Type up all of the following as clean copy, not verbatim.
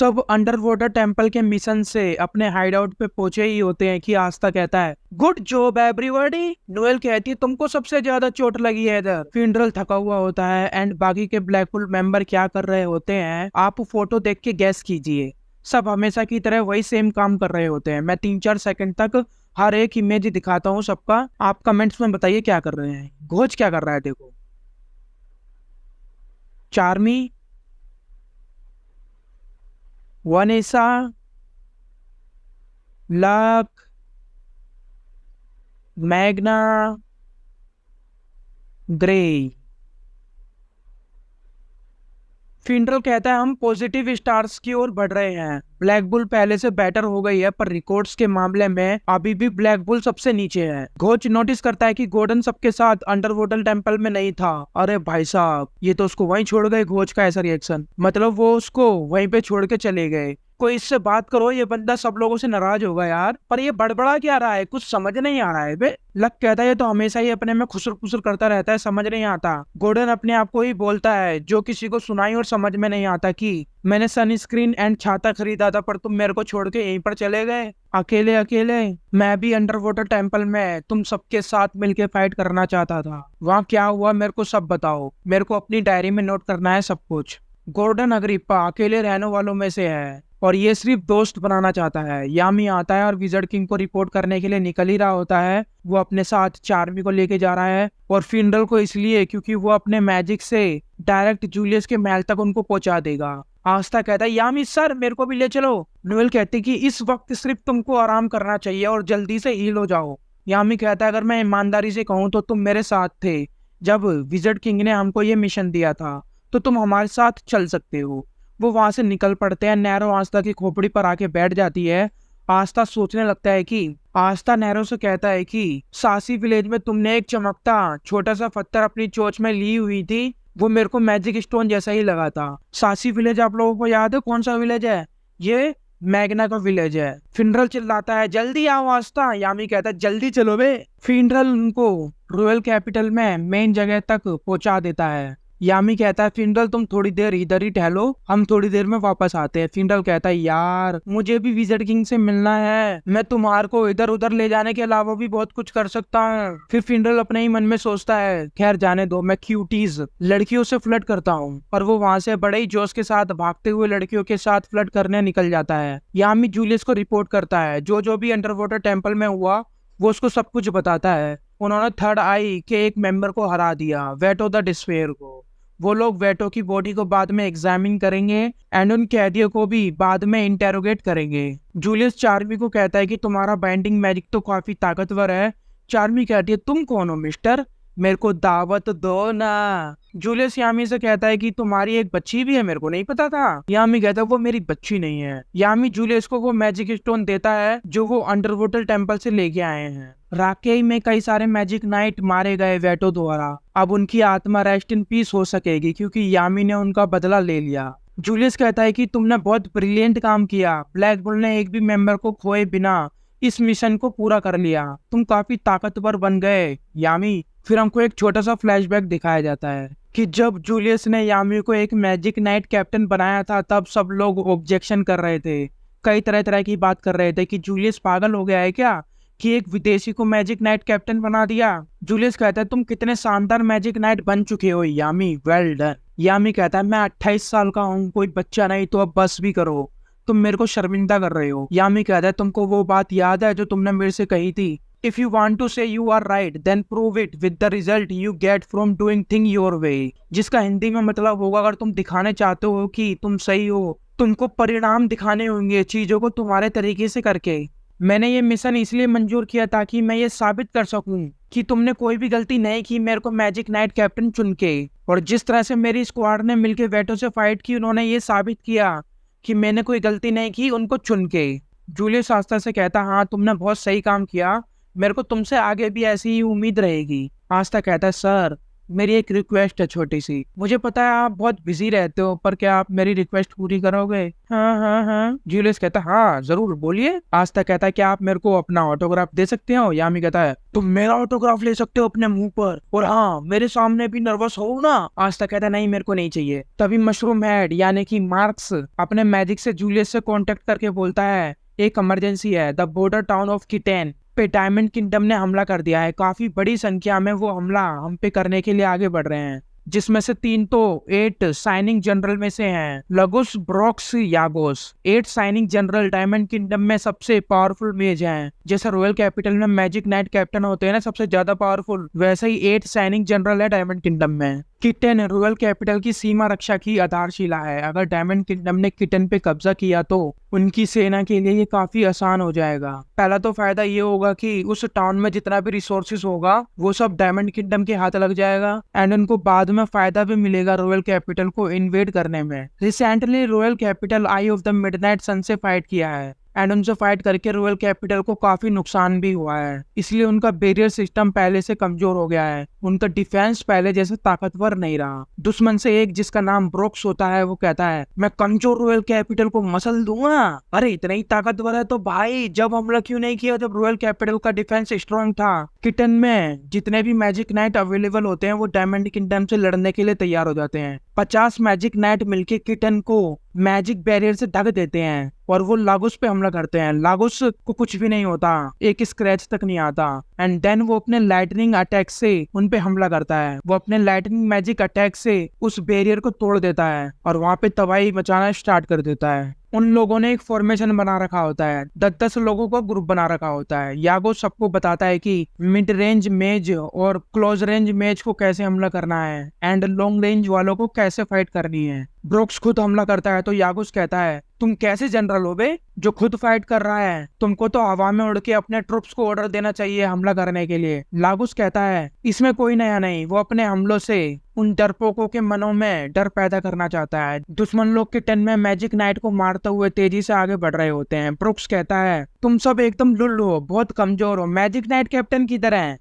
सब under water temple के mission से अपने हाइडआउट पे पहुंचे ही होते हैं कि आस्था कहता है गुड जॉब एवरीबॉडी। नोएल कहती है तुमको सबसे ज्यादा चोट लगी है इधर। फिनरल थका हुआ होता है एंड बाकी के ब्लैकपुल मेंबर क्या कर रहे होते हैं आप फोटो देख के गैस कीजिए। सब हमेशा की तरह वही सेम काम कर रहे होते हैं। मैं 3-4 सेकंड तक हर एक इमेज दिखाता हूँ सबका, आप कमेंट्स में बताइए क्या कर रहे हैं। घोष क्या कर रहा है देखो, Charmy, Vanessa, Luck, Magna, Grey. Finral कहता है हम पॉजिटिव स्टार्स की ओर बढ़ रहे हैं। ब्लैक बुल पहले से बेटर हो गई है पर रिकॉर्ड्स के मामले में अभी भी ब्लैक बुल सबसे नीचे है। घोच नोटिस करता है कि गॉर्डन सबके साथ अंडर वाटर टेम्पल में नहीं था। अरे भाई साहब, ये तो उसको वहीं छोड़ गए। घोच का ऐसा रिएक्शन मतलब वो उसको वहीं पे छोड़ के चले गए। कोई इससे बात करो, ये बंदा सब लोगों से नाराज होगा यार। पर ये बड़बड़ा क्या रहा है, कुछ समझ नहीं आ रहा है बे। लक कहता है ये तो हमेशा ही अपने में खुसर खुसर करता रहता है, समझ नहीं आता। गॉर्डन अपने आप को ही बोलता है जो किसी को सुनाई और समझ में नहीं आता कि मैंने सनस्क्रीन एंड छाता खरीदा था पर तुम मेरे को छोड़ के यहीं पर चले गए अकेले अकेले। मैं भी अंडर वाटर टेम्पल में तुम सबके साथ मिलके फाइट करना चाहता था। वहाँ क्या हुआ मेरे को सब बताओ, मेरे को अपनी डायरी में नोट करना है सब कुछ। गॉर्डन अग्रिप्पा अकेले रहने वालों में से है और ये सिर्फ दोस्त बनाना चाहता है। यामी आता है और विजर्ड किंग को रिपोर्ट करने के लिए निकल ही रहा होता है। वो अपने साथ चार्मी को लेके जा रहा है और फिनरल को इसलिए क्योंकि वो अपने मैजिक से डायरेक्ट जूलियस के महल तक उनको पहुंचा देगा। आस्था कहता है यामी सर मेरे को भी ले चलो। नोएल कहती कि इस वक्त सिर्फ तुमको आराम करना चाहिए और जल्दी से हील हो जाओ। यामी कहता है अगर मैं ईमानदारी से कहूँ तो तुम मेरे साथ थे जब विजर्ड किंग ने हमको ये मिशन दिया था, तो तुम हमारे साथ चल सकते हो। वो वहां से निकल पड़ते हैं। नैरो आस्था की खोपड़ी पर आके बैठ जाती है। आस्था सोचने लगता है कि आस्था नैरो से कहता है कि सासी विलेज में तुमने एक चमकता छोटा सा पत्थर अपनी चोंच में ली हुई थी, वो मेरे को मैजिक स्टोन जैसा ही लगा था। सासी विलेज आप लोगों को याद है कौन सा विलेज है? ये मैग्ना का विलेज है। फिनरल चिल्लाता है जल्दी आओ आस्था। यामी कहता है जल्दी चलो बे। फिनरल उनको रॉयल कैपिटल में मेन जगह तक पहुंचा देता है। यामी कहता है फिनरल तुम थोड़ी देर इधर ही टहलो, हम थोड़ी देर में वापस आते हैं। फिनरल कहता है यार मुझे भी विजर्ड किंग से मिलना है, मैं तुम्हारे को इधर उधर ले जाने के अलावा भी बहुत कुछ कर सकता हूँ। फिर फिनरल अपने ही मन में सोचता है खैर जाने दो, मैं क्यूटीज लड़कियों से फ्लर्ट करता हूँ। और वो वहां से बड़े ही जोश के साथ भागते हुए लड़कियों के साथ फ्लर्ट करने निकल जाता है। यामी जूलियस को रिपोर्ट करता है जो भी अंडर वाटर टेम्पल में हुआ वो उसको सब कुछ बताता है। उन्होंने थर्ड आई के एक मेंबर को हरा दिया, वेटो द डिस्पेयर को। वो लोग वेटो की बॉडी को बाद में एग्जामिन करेंगे एंड उन कैदियों को भी बाद में इंटेरोगेट करेंगे। जूलियस चार्मी को कहता है कि तुम्हारा बाइंडिंग मैजिक तो काफी ताकतवर है। चार्मी कहती है तुम कौन हो मिस्टर, मेरे को दावत दो ना। जूलियस यामी से कहता है कि तुम्हारी एक बच्ची भी है, मेरे को नहीं पता था। यामी कहता है वो मेरी बच्ची नहीं है। यामी जूलियस को वो मैजिक स्टोन देता है जो वो अंडर वाटर टेम्पल से लेके आए हैं। राकेई में कई सारे मैजिक नाइट मारे गए वेटो द्वारा, अब उनकी आत्मा रेस्ट इन पीस हो सकेगी क्योंकि यामी ने उनका बदला ले लिया। जूलियस कहता है कि तुमने बहुत ब्रिलियंट काम किया, ब्लैक बुल ने एक भी मेंबर को खोए बिना इस मिशन को पूरा कर लिया, तुम काफी ताकतवर बन गए यामी। फिर हमको एक छोटा सा फ्लैशबैक दिखाया जाता है कि जब जूलियस ने यामी को एक मैजिक नाइट कैप्टन बनाया था तब सब लोग ऑब्जेक्शन कर रहे थे, कई तरह तरह की बात कर रहे थे कि जूलियस पागल हो गया है क्या कि एक विदेशी को मैजिक नाइट कैप्टन बना दिया। जूलियस कहता है तुम कितने शानदार मैजिक नाइट बन चुके हो यामी, वेल डन। यामी कहता है मैं 28 साल का हूँ, कोई बच्चा नहीं, तो अब बस भी करो, तुम मेरे को शर्मिंदा कर रहे हो। यामी कहता है तुमको वो बात याद है जो तुमने मेरे से कही थी, if you want to say you are right then prove it with the result you get from doing thing your way. जिसका हिंदी में मतलब होगा अगर तुम दिखाने चाहते हो कि तुम सही हो, तुमको परिणाम दिखाने होंगे चीजों को तुम्हारे तरीके से करके। मैंने ये मिशन इसलिए मंजूर किया ताकि मैं ये साबित कर सकूं कि तुमने कोई भी गलती नहीं की मेरे को मैजिक नाइट कैप्टन चुन के। और जिस तरह से मेरी स्क्वाड ने मिलकर वेटो से फाइट की, उन्होंने ये साबित किया कि मैंने कोई गलती नहीं की उनको चुन के। जूलियस आस्था से कहता हाँ तुमने बहुत सही काम किया, मेरे को तुमसे आगे भी ऐसी ही उम्मीद रहेगी। आस्था कहता है सर मेरी एक रिक्वेस्ट है छोटी सी। मुझे पता है आप बहुत बिजी रहते हो, पर क्या आप मेरी रिक्वेस्ट पूरी करोगे? हाँ हाँ हाँ। जूलियस कहता है हाँ जरूर बोलिए। आस्था कहता है क्या आप मेरे को अपना ऑटोग्राफ दे सकते हो? यामी कहता है तुम मेरा ऑटोग्राफ ले सकते हो अपने मुंह पर, और हाँ मेरे सामने भी नर्वस हो ना। आस्था कहता है नहीं मेरे को नहीं चाहिए। तभी मशरूम हेड यानी कि मार्क्स अपने मैजिक से जूलियस से कांटेक्ट करके बोलता है एक इमरजेंसी है। The border town of kitten पे डायमंड किंगडम ने हमला कर दिया है। काफी बड़ी संख्या में वो हमला हम पे करने के लिए आगे बढ़ रहे हैं, जिसमें से 3 तो 8 साइनिंग जनरल में से हैं। Lagus, Brox, Yagos. 8 shining general diamond kingdom में सबसे पावरफुल मेज हैं। जैसे रॉयल कैपिटल में मैजिक नाइट कैप्टन होते हैं ना सबसे ज्यादा पावरफुल, वैसे ही 8 साइनिंग जनरल है डायमंड किंगडम में। किटन रॉयल कैपिटल की सीमा रक्षा की आधारशिला है। अगर डायमंड किंगडम ने किटन पे कब्जा किया तो उनकी सेना के लिए ये काफी आसान हो जाएगा। पहला तो फायदा ये होगा कि उस टाउन में जितना भी रिसोर्सेज होगा वो सब डायमंड किंगडम के हाथ लग जाएगा, एंड उनको बाद में फायदा भी मिलेगा रॉयल कैपिटल को इन्वेड करने में। Recently royal capital eye of the midnight sun से फाइट किया है, एंड उनसे फाइट करके रॉयल कैपिटल को काफी नुकसान भी हुआ है। इसलिए उनका बैरियर सिस्टम पहले से कमजोर हो गया है। उनका डिफेंस पहले जैसे ताकतवर नहीं रहा। दुश्मन से एक जिसका नाम ब्रोक्स होता है वो कहता है मैं कमजोर रॉयल कैपिटल को मसल दूंगा। अरे इतना ही ताकतवर है तो भाई जब हमला क्यों नहीं किया जब रॉयल कैपिटल का डिफेंस स्ट्रॉन्ग था? किटन में जितने भी मैजिक नाइट अवेलेबल होते हैं वो डायमंड किंगडम से लड़ने के लिए तैयार हो जाते हैं। 50 मैजिक नाइट मिलके किटन को मैजिक बैरियर से ढक देते हैं और वो लागोस पे हमला करते हैं। लागोस को कुछ भी नहीं होता, एक स्क्रैच तक नहीं आता, एंड देन वो अपने लाइटनिंग अटैक से उन पे हमला करता है। वो अपने लाइटनिंग मैजिक अटैक से उस बैरियर को तोड़ देता है और वहां पे तबाही मचाना स्टार्ट कर देता है। उन लोगों ने एक फॉर्मेशन बना रखा होता है, 10-10 लोगों का ग्रुप बना रखा होता है। यागो सबको बताता है कि मिड रेंज मेज और क्लोज रेंज मेज को कैसे हमला करना है एंड लॉन्ग रेंज वालों को कैसे फाइट करनी है। ब्रोक्स खुद हमला करता है तो यागोस कहता है तुम कैसे जनरल हो बे जो खुद फाइट कर रहा है? तुमको तो हवा में उड़ के अपने ट्रुप्स को ऑर्डर देना चाहिए हमला करने के लिए। लागुस कहता है इसमें कोई नया नहीं, वो अपने हमलों से उन डरपोकों के मनों में डर पैदा करना चाहता है। दुश्मन लोग के टन में मैजिक नाइट को मारते हुए तेजी से आगे बढ़ रहे होते हैं। ब्रुक्स कहता है तुम सब एकदम लुल्लू हो, बहुत कमजोर हो, मैजिक नाइट कैप्टन की तरह है।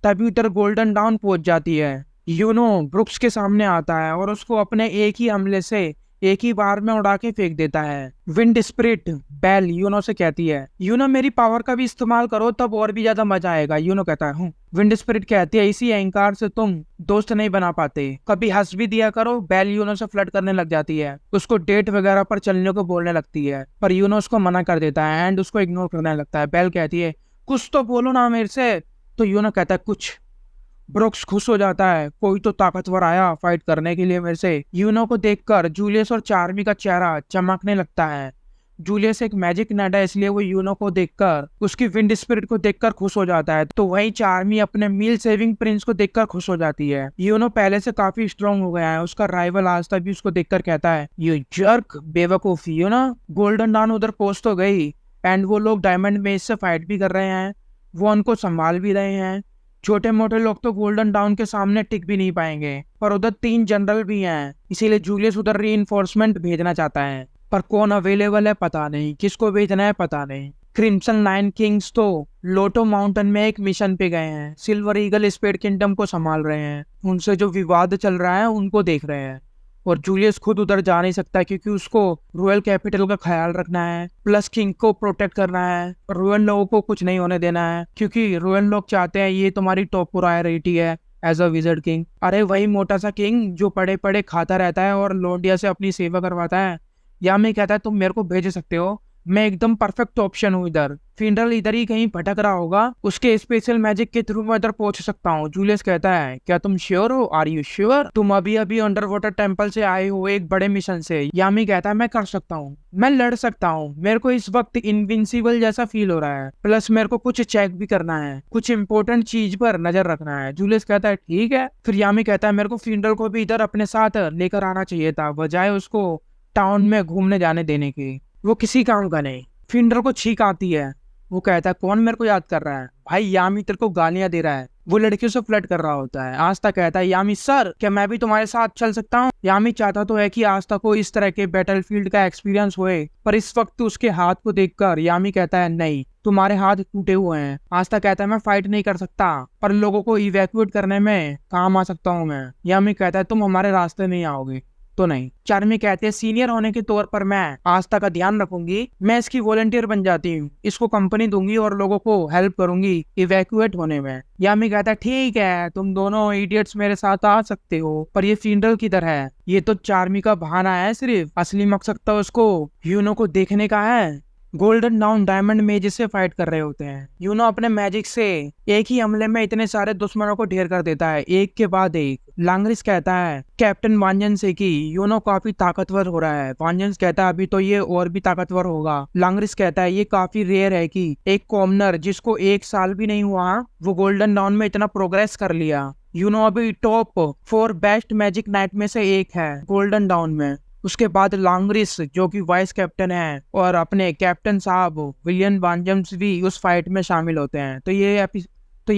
तभी उधर गोल्डन डाउन पहुंच जाती है। यूनो ब्रुक्स के सामने आता है और उसको अपने एक ही हमले से एक ही बार में उड़ा के फेंक देता है। विंड स्पिरिट बेल यूनो से कहती है यूनो मेरी पावर का भी इस्तेमाल करो तब और भी ज्यादा मजा आएगा। यूनो कहता है हूँ। विंड स्पिरिट कहती है इसी अहंकार से तुम दोस्त नहीं बना पाते, कभी हंस भी दिया करो। बेल यूनो से फ्लर्ट करने लग जाती है, उसको डेट वगैरह पर चलने को बोलने लगती है, पर यूनो उसको मना कर देता है एंड उसको इग्नोर करने लगता है। बेल कहती है कुछ तो बोलो ना मेरे से, तो यूनो कहता है कुछ। ब्रुक्स खुश हो जाता है, कोई तो ताकतवर आया फाइट करने के लिए मेरे से। यूनो को देखकर जूलियस और चार्मी का चेहरा चमकने लगता है। जूलियस एक मैजिक नाइट है इसलिए वो यूनो को देखकर उसकी विंड स्पिरिट को देखकर खुश हो जाता है, तो वही चार्मी अपने मील सेविंग प्रिंस को देखकर खुश हो जाती है। यूनो पहले से काफी स्ट्रांग हो गया है। उसका राइवल आस्था भी उसको देखकर कहता है यू जर्क बेवकूफ। यूनो गोल्डन डाउन उधर पहुंच तो गई एंड वो लोग डायमंड मेज से फाइट भी कर रहे हैं, वो उनको संभाल भी रहे हैं। छोटे मोटे लोग तो गोल्डन डाउन के सामने टिक भी नहीं पाएंगे, पर उधर 3 जनरल भी हैं, इसीलिए जूलियस उधर रीइंफोर्समेंट भेजना चाहता है, पर कौन अवेलेबल है पता नहीं, किसको भेजना है पता नहीं। क्रिम्सन 9 किंग्स तो लोटो माउंटेन में एक मिशन पे गए हैं, सिल्वर ईगल स्पेड किंगडम को संभाल रहे हैं, उनसे जो विवाद चल रहा है उनको देख रहे हैं। और जूलियस खुद उधर जा नहीं सकता क्योंकि उसको रॉयल कैपिटल का ख्याल रखना है, प्लस किंग को प्रोटेक्ट करना है। रॉयल लोगों को कुछ नहीं होने देना है क्योंकि रॉयल लोग चाहते हैं ये तुम्हारी टॉप प्रायोरिटी है एज अ विजर्ड किंग। अरे वही मोटा सा किंग जो पड़े पड़े खाता रहता है और लोंडिया से अपनी सेवा करवाता है। या मैं कहता है तुम मेरे को भेज सकते हो, मैं एकदम परफेक्ट ऑप्शन हूँ इधर। फिंडल इधर ही कहीं भटक रहा होगा, उसके स्पेशल मैजिक के थ्रू मैं इधर पहुंच सकता हूँ। जूलियस कहता है क्या तुम श्योर हो? Are you sure? तुम अभी अभी अंडर वाटर टेम्पल से आए हो एक बड़े मिशन से। यामी कहता है मैं कर सकता हूँ, मैं लड़ सकता हूँ, मेरे को इस वक्त इनविंसिबल जैसा फील हो रहा है, प्लस मेरे को कुछ चेक भी करना है, कुछ इंपॉर्टेंट चीज पर नजर रखना है। जूलियस कहता है ठीक है। फिर यामी कहता है मेरे को फिंडल को भी इधर अपने साथ लेकर आना चाहिए था, बजाय उसको टाउन में घूमने जाने देने की, वो किसी काम का नहीं। फिंडल को छींक आती है, वो कहता है कौन मेरे को याद कर रहा है? भाई यामी तेरे को गालियां दे रहा है, वो लड़कियों से फ्लर्ट कर रहा होता है। आस्था कहता है यामी सर क्या मैं भी तुम्हारे साथ चल सकता हूँ। यामी चाहता तो है कि आस्था को इस तरह के बैटलफील्ड का एक्सपीरियंस होए, पर इस वक्त उसके हाथ को देखकर यामी कहता है नहीं, तुम्हारे हाथ टूटे हुए हैं। आस्था कहता है मैं फाइट नहीं कर सकता, पर लोगों को इवैक्यूएट करने में काम आ सकता हूँ मैं। यामी कहता है तुम हमारे रास्ते नहीं आओगे तो नहीं। चार्मी कहते हैं सीनियर होने के तौर पर मैं आस्था का ध्यान रखूंगी, मैं इसकी वॉलंटियर बन जाती हूँ, इसको कंपनी दूंगी और लोगों को हेल्प करूंगी इवैक्यूएट होने में। यामी कहता है ठीक है, तुम दोनों इडियट्स मेरे साथ आ सकते हो, पर ये फ्यूनरल किधर है? ये तो चार्मी का बहाना है, सिर्फ असली मकसद तो उसको यूनो को देखने का है। गोल्डन डाउन डायमंड मेजिस से फाइट कर रहे होते हैं। यूनो अपने मैजिक से एक ही हमले में इतने सारे दुश्मनों को ढेर कर देता है, एक के बाद एक। लांग्रिस कहता है कैप्टन वांजन से कि यूनो काफी ताकतवर हो रहा है। वांजन कहता है अभी तो ये और भी ताकतवर होगा। लांग्रिस कहता है ये काफी रेयर है कि एक कॉमनर जिसको 1 साल भी नहीं हुआ वो गोल्डन डाउन में इतना प्रोग्रेस कर लिया। यूनो अभी टॉप 4 बेस्ट मैजिक नाइट में से एक है गोल्डन डाउन में। उसके बाद लांग्रिस जो कि वाइस कैप्टन है और अपने कैप्टन साहब विलियन वांजम्स भी उस फाइट में शामिल होते हैं। तो ये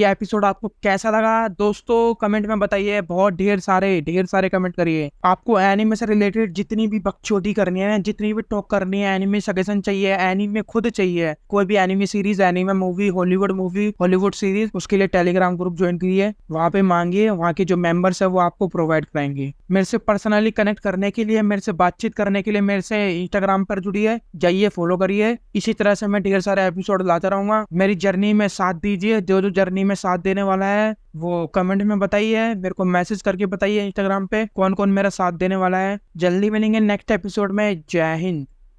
एपिसोड आपको कैसा लगा दोस्तों, कमेंट में बताइए। बहुत ढेर सारे कमेंट करिए। आपको एनिमे से रिलेटेड जितनी भी बकचोदी करनी है, जितनी भी टॉक करनी है, एनिमे सजेशन चाहिए, एनिमे खुद चाहिए, कोई भी anime series, anime movie, Hollywood series, उसके लिए टेलीग्राम ग्रुप ज्वाइन करिए, वहाँ पे मांगिए, वहाँ के जो मेंबर्स है वो आपको प्रोवाइड कराएंगे। मेरे से पर्सनली कनेक्ट करने के लिए, मेरे से बातचीत करने के लिए मेरे से इंस्टाग्राम पर जुड़िए, जाइए फॉलो करिए। इसी तरह से मैं ढेर सारे एपिसोड लाता रहूंगा। मेरी जर्नी में साथ दीजिए। जो जर्नी में साथ देने वाला है वो कमेंट में बताइए, मेरे को मैसेज करके बताइए इंस्टाग्राम पे कौन कौन मेरा साथ देने वाला है। जल्दी मिलेंगे नेक्स्ट एपिसोड में। जय हिंद।